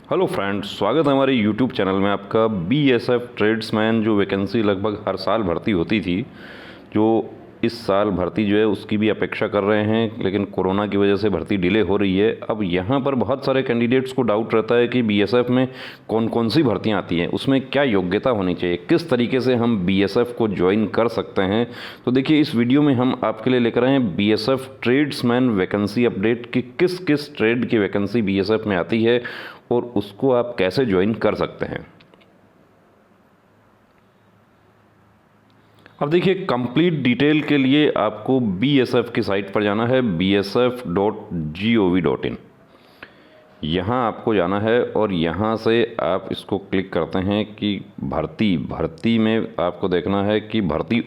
Hello friends, स्वागत है हमारे यूट्यूब चैनल में आपका। बीएसएफ ट्रेड्समैन जो वैकेंसी लगभग हर साल भर्ती होती थी, जो इस साल भर्ती जो है उसकी भी अपेक्षा कर रहे हैं, लेकिन कोरोना की वजह से भर्ती डिले हो रही है। अब यहाँ पर बहुत सारे कैंडिडेट्स को डाउट रहता है कि बीएसएफ में कौन कौन सी भर्तियाँ आती हैं, उसमें क्या योग्यता होनी चाहिए, किस तरीके से हम बीएसएफ को ज्वाइन कर सकते हैं। तो देखिए, इस वीडियो में हम आपके लिए लेकर आए हैं बीएसएफ ट्रेड्समैन वैकेंसी अपडेट कि किस किस ट्रेड की वैकेंसी बीएसएफ में आती है और उसको आप कैसे ज्वाइन कर सकते हैं। अब देखिए, कंप्लीट डिटेल के लिए आपको बीएसएफ की साइट पर जाना है, bsf.gov.in। यहाँ आपको जाना है और यहाँ से आप इसको क्लिक करते हैं कि भर्ती में आपको देखना है कि भर्ती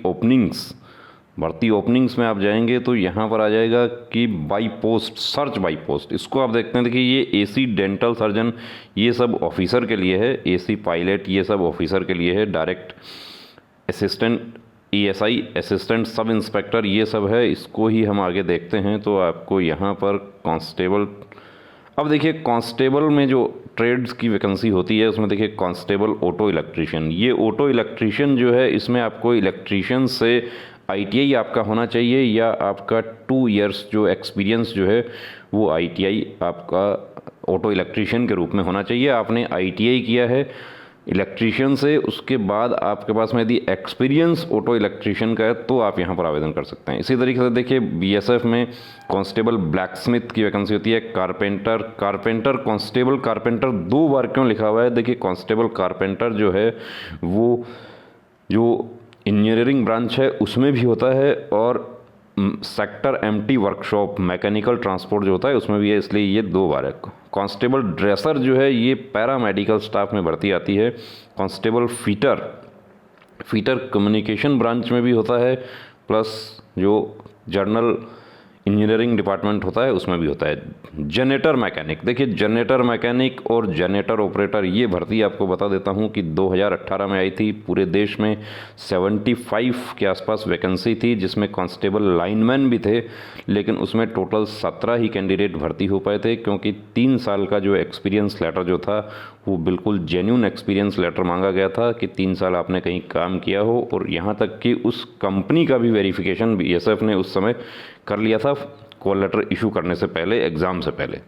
ओपनिंग्स में आप जाएंगे तो यहाँ पर आ जाएगा कि by post, search by post. इसको आप देखते हैं, देखिए ये एसी डेंटल सर्जन ये सब ऑफिसर के लिए है, एसी पायलट ये सब ऑफिसर के लिए है, direct assistant ESI assistant sub inspector ये सब है। इसको ही हम आगे देखते हैं तो आपको यहाँ पर कांस्टेबल, अब देखिए कांस्टेबल में जो ट्रेड्स की वैकेंसी होती है उसमें देखिए कांस्टेबल ऑटो इलेक्ट्रीशियन, ये ऑटो इलेक्ट्रीशियन जो है इसमें आपको इलेक्ट्रीशियन से आईटीआई आपका होना चाहिए या आपका 2 इयर्स जो एक्सपीरियंस जो है वो आईटीआई आपका ऑटो इलेक्ट्रीशियन के रूप में होना चाहिए। आपने आईटीआई किया है इलेक्ट्रीशियन से, उसके बाद आपके पास में यदि एक्सपीरियंस ऑटो इलेक्ट्रीशियन का है तो आप यहाँ पर आवेदन कर सकते हैं। इसी तरीके से देखिए बीएसएफ में कांस्टेबल ब्लैकस्मिथ की वैकेंसी होती है, कारपेंटर कांस्टेबल कारपेंटर 2 बार क्यों लिखा हुआ है, देखिए कांस्टेबल कारपेंटर जो है वो जो इंजीनियरिंग ब्रांच है उसमें भी होता है और sector MT workshop mechanical transport जो होता है उसमें भी है, इसलिए ये 2 बार है। कांस्टेबल ड्रेसर जो है ये पैरामेडिकल स्टाफ में भर्ती आती है। कांस्टेबल फीटर कम्युनिकेशन ब्रांच में भी होता है, प्लस जो जर्नल इंजीनियरिंग डिपार्टमेंट होता है उसमें भी होता है। जनरेटर मैकेनिक, देखिए जनरेटर मैकेनिक और जनरेटर ऑपरेटर ये भर्ती आपको बता देता हूँ कि 2018 में आई थी। पूरे देश में 75 के आसपास वैकेंसी थी, जिसमें कांस्टेबल लाइनमैन भी थे, लेकिन उसमें टोटल 17 ही कैंडिडेट भर्ती हो पाए थे, क्योंकि 3 साल का जो एक्सपीरियंस लेटर जो था वो बिल्कुल जेन्युइन एक्सपीरियंस लेटर मांगा गया था कि 3 साल आपने कहीं काम किया हो, और यहाँ तक कि उस कंपनी का भी वेरिफिकेशन बीएसएफ ने उस समय कर लिया था कॉल लेटर इशू करने से पहले, एग्ज़ाम से पहले।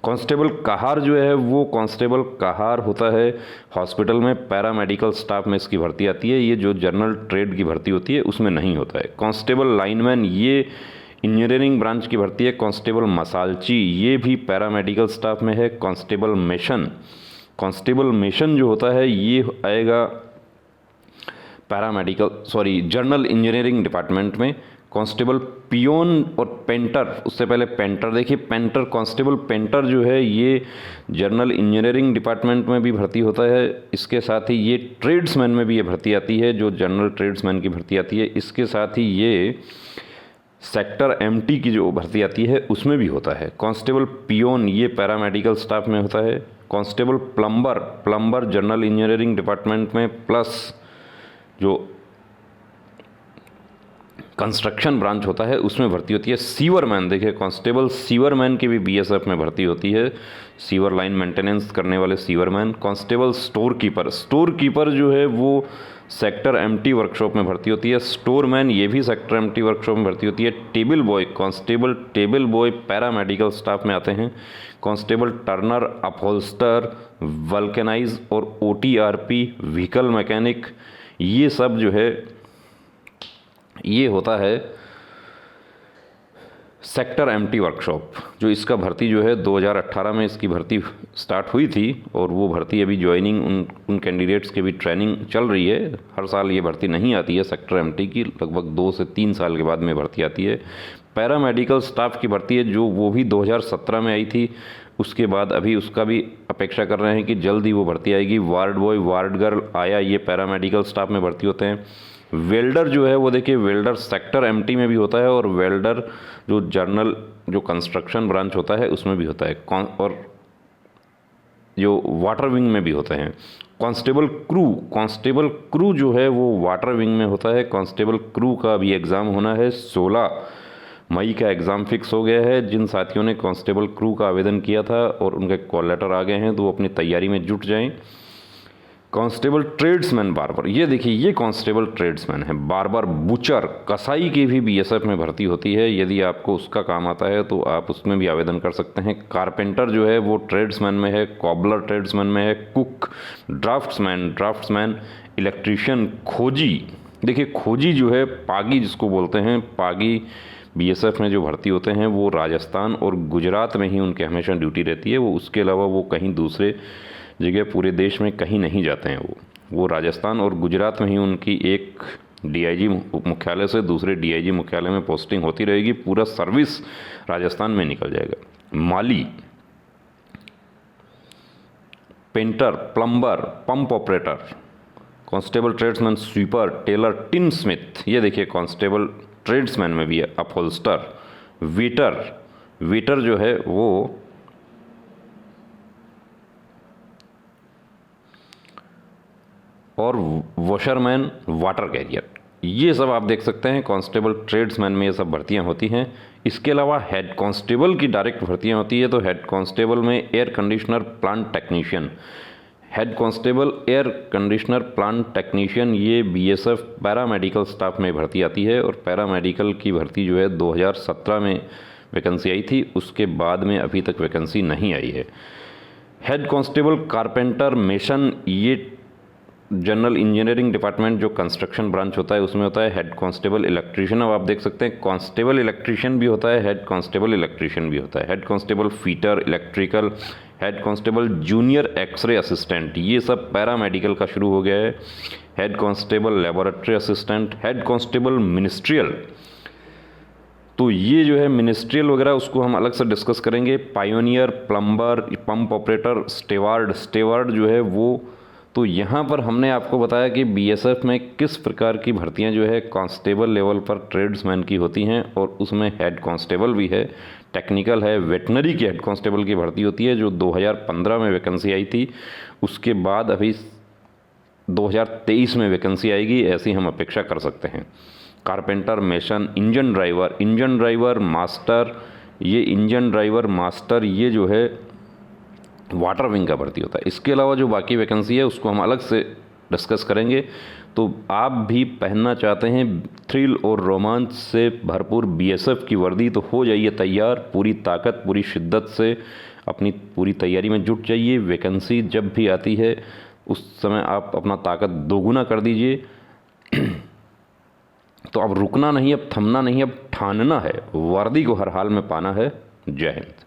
कांस्टेबल कहार जो है वो कांस्टेबल कहार होता है हॉस्पिटल में, पैरामेडिकल स्टाफ में इसकी भर्ती आती है। ये जो जनरल ट्रेड की भर्ती होती है उसमें नहीं होता है। कांस्टेबल लाइनमैन ये इंजीनियरिंग ब्रांच की भर्ती है। कांस्टेबल मसालची ये भी पैरामेडिकल स्टाफ में है। कांस्टेबल मेशन जो होता है ये आएगा जनरल इंजीनियरिंग डिपार्टमेंट में। कांस्टेबल पियोन और पेंटर, उससे पहले पेंटर, देखिए पेंटर कांस्टेबल पेंटर जो है ये जनरल इंजीनियरिंग डिपार्टमेंट में भी भर्ती होता है। इसके साथ ही ये ट्रेड्समैन में भी ये भर्ती आती है, जो जनरल ट्रेड्समैन की भर्ती आती है। इसके साथ ही ये सेक्टर एमटी की जो भर्ती आती है उसमें भी होता है। कांस्टेबल पियोन ये पैरामेडिकल स्टाफ में होता है। Constable plumber general engineering department में, प्लस जो कंस्ट्रक्शन ब्रांच होता है उसमें भर्ती होती है। सीवरमैन, देखिए कांस्टेबल सीवरमैन की भी बीएसएफ में भर्ती होती है, सीवर लाइन मेंटेनेंस करने वाले सीवरमैन। कांस्टेबल स्टोर कीपर जो है वो सेक्टर एमटी वर्कशॉप में भर्ती होती है। स्टोरमैन ये भी सेक्टर एमटी वर्कशॉप में भर्ती होती है। Table boy, constable table boy paramedical staff में आते हैं। कांस्टेबल टर्नर अपहोल्स्टर वल्केनाइज और ओटीआरपी व्हीकल मैकेनिक ये सब जो है ये होता है सेक्टर एमटी वर्कशॉप। जो इसका भर्ती जो है 2018 में इसकी भर्ती स्टार्ट हुई थी, और वो भर्ती अभी ज्वाइनिंग उन कैंडिडेट्स की भी ट्रेनिंग चल रही है। हर साल ये भर्ती नहीं आती है सेक्टर एमटी की, लगभग 2 से 3 साल के बाद में भर्ती आती है। पैरामेडिकल स्टाफ की भर्ती है जो वो भी 2017 में आई थी, उसके बाद अभी उसका भी अपेक्षा कर रहे हैं कि जल्द ही वो भर्ती आएगी। वार्ड बॉय वार्ड गर्ल आया, ये पैरामेडिकल स्टाफ में भर्ती होते हैं। वेल्डर जो है वो देखिए वेल्डर सेक्टर एमटी में भी होता है, और वेल्डर जो जर्नल जो कंस्ट्रक्शन ब्रांच होता है उसमें भी होता है, और जो वाटर विंग में भी होते हैं। कांस्टेबल क्रू जो है वो वाटर विंग में होता है। कांस्टेबल क्रू का भी एग्ज़ाम होना है 16 मई का एग्ज़ाम फिक्स हो गया है। जिन साथियों ने कांस्टेबल क्रू का आवेदन किया था और उनके कॉल लेटर आ गए हैं तो वो अपनी तैयारी में जुट जाएं। कांस्टेबल ट्रेड्समैन बार्बर, ये देखिए ये कांस्टेबल ट्रेड्समैन है। बार्बर, बुचर, कसाई की भी बीएसएफ में भर्ती होती है। यदि आपको उसका काम आता है तो आप उसमें भी आवेदन कर सकते हैं। कारपेंटर जो है वो ट्रेड्समैन में है, कॉबलर ट्रेड्समैन में है, कुक, ड्राफ्ट्समैन, इलेक्ट्रीशियन, खोजी। देखिए खोजी जो है, पागी जिसको बोलते हैं, पागी बीएसएफ में जो भर्ती होते हैं वो राजस्थान और गुजरात में ही उनके हमेशा ड्यूटी रहती है। वो उसके अलावा वो कहीं दूसरे जगह पूरे देश में कहीं नहीं जाते हैं। वो राजस्थान और गुजरात में ही उनकी एक डीआईजी मुख्यालय से दूसरे डीआईजी मुख्यालय में पोस्टिंग होती रहेगी। पूरा सर्विस राजस्थान में निकल जाएगा। माली, painter, plumber, pump operator, constable tradesman, sweeper, tailor, tinsmith, ये देखिए कांस्टेबल ट्रेड्समैन में भी है। अपहोल्स्टर, वेटर जो है वो और वॉशरमैन, वाटर कैरियर, ये सब आप देख सकते हैं कांस्टेबल ट्रेड्समैन में ये सब भर्तियां होती हैं। इसके अलावा हेड कांस्टेबल की डायरेक्ट भर्तियां होती है। तो हेड कांस्टेबल में air conditioner plant technician, head constable air conditioner plant technician, ये बीएसएफ पैरामेडिकल स्टाफ में भर्ती आती है। और पैरामेडिकल की भर्ती जो है 2017 में वैकेंसी आई थी, उसके बाद में अभी तक वैकेंसी नहीं आई है। हेड कांस्टेबल कारपेंटर, मेसन, ये जनरल इंजीनियरिंग डिपार्टमेंट जो कंस्ट्रक्शन ब्रांच होता है उसमें होता है। हेड कांस्टेबल इलेक्ट्रीशियन, अब आप देख सकते हैं कांस्टेबल इलेक्ट्रीशियन भी होता है, हेड कांस्टेबल इलेक्ट्रीशियन भी होता है। Head constable fitter, electrical, head constable junior x-ray assistant, ये सब पैरामेडिकल का शुरू हो गया है। Head constable laboratory assistant, head constable ministerial, तो ये जो है मिनिस्ट्रियल वगैरह उसको हम अलग से डिस्कस करेंगे। पायोनियर, प्लम्बर, पंप ऑपरेटर, स्टेवार्ड जो है वो, तो यहाँ पर हमने आपको बताया कि बीएसएफ में किस प्रकार की भर्तियाँ जो है कांस्टेबल लेवल पर ट्रेड्समैन की होती हैं और उसमें हेड कांस्टेबल भी है, टेक्निकल है, वेटनरी की हेड कांस्टेबल की भर्ती होती है जो 2015 में वैकेंसी आई थी। उसके बाद अभी 2023 में वैकेंसी आएगी, ऐसी हम अपेक्षा कर सकते हैं। Carpenter, mason, engine driver master, ये इंजन ड्राइवर मास्टर ये जो है वाटर विंग का भर्ती होता है। इसके अलावा जो बाकी वैकेंसी है उसको हम अलग से डिस्कस करेंगे। तो आप भी पहनना चाहते हैं थ्रिल और रोमांच से भरपूर बीएसएफ की वर्दी, तो हो जाइए तैयार, पूरी ताकत पूरी शिद्दत से अपनी पूरी तैयारी में जुट जाइए। वैकेंसी जब भी आती है उस समय आप अपना ताकत दोगुना कर दीजिए। तो अब रुकना नहीं, अब थमना नहीं, अब ठानना है, वर्दी को हर हाल में पाना है। जय हिंद।